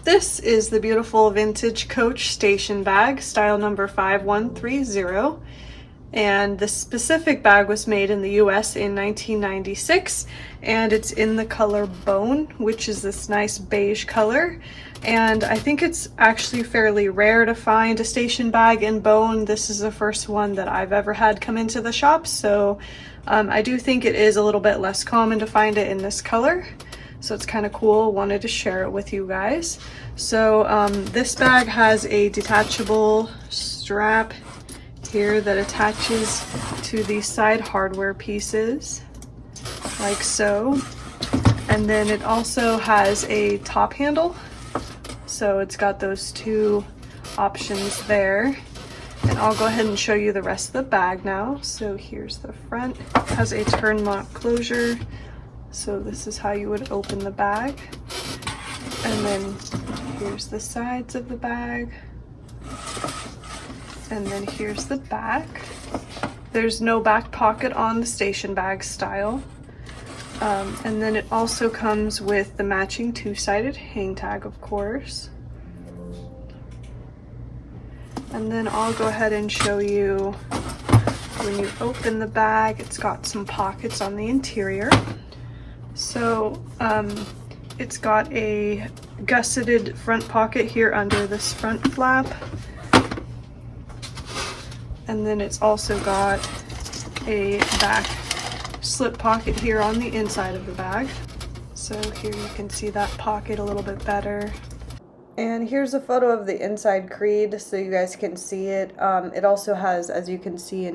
This is the beautiful vintage Coach station bag, style number 5130. And this specific bag was made in the US in 1996, and it's in the color bone, which is this nice beige color. And I think it's actually fairly rare to find a station bag in bone. This is the first one that I've ever had come into the shop, so I do think it is a little bit less common to find it in this color. So it's kind of cool. Wanted to share it with you guys. So this bag has a detachable strap here that attaches to the side hardware pieces, like so. And then it also has a top handle. So it's got those two options there. And I'll go ahead and show you the rest of the bag now. So here's the front. It has a turn lock closure. So this is how you would open the bag. And then here's the sides of the bag. And then here's the back. There's no back pocket on the station bag style. And then it also comes with the matching two-sided hang tag, of course. And then I'll go ahead and show you when you open the bag, it's got some pockets on the interior. So it's got a gusseted front pocket here under this front flap. And then it's also got a back slip pocket here on the inside of the bag. So here you can see that pocket a little bit better. And here's a photo of the inside creed so you guys can see it. It also has, as you can see,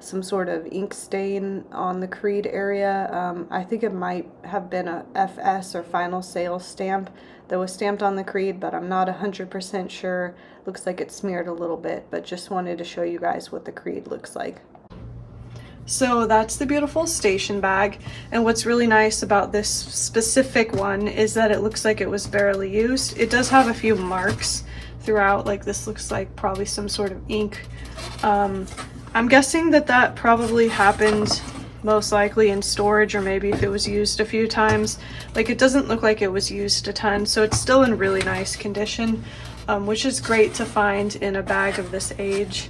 some sort of ink stain on the creed area. I think it might have been a FS or final sale stamp that was stamped on the creed, but I'm not 100% sure. Looks like it smeared a little bit, but just wanted to show you guys what the creed looks like. So that's the beautiful station bag, and what's really nice about this specific one is that it looks like it was barely used. It does have a few marks throughout, like this looks like probably some sort of ink. I'm guessing that probably happened most likely in storage, or maybe if it was used a few times. Like, it doesn't look like it was used a ton, so it's still in really nice condition, which is great to find in a bag of this age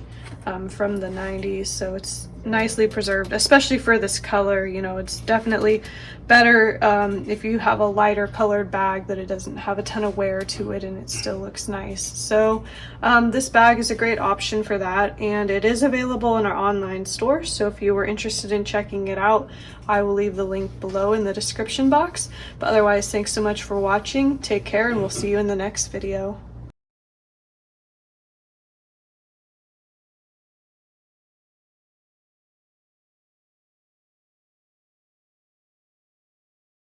from the 90s. So it's nicely preserved, especially for this color. You know, it's definitely better if you have a lighter colored bag that it doesn't have a ton of wear to it and it still looks nice. So this bag is a great option for that, and it is available in our online store. So if you were interested in checking it out, I will leave the link below in the description box. But otherwise, thanks so much for watching. Take care, and we'll see you in the next video.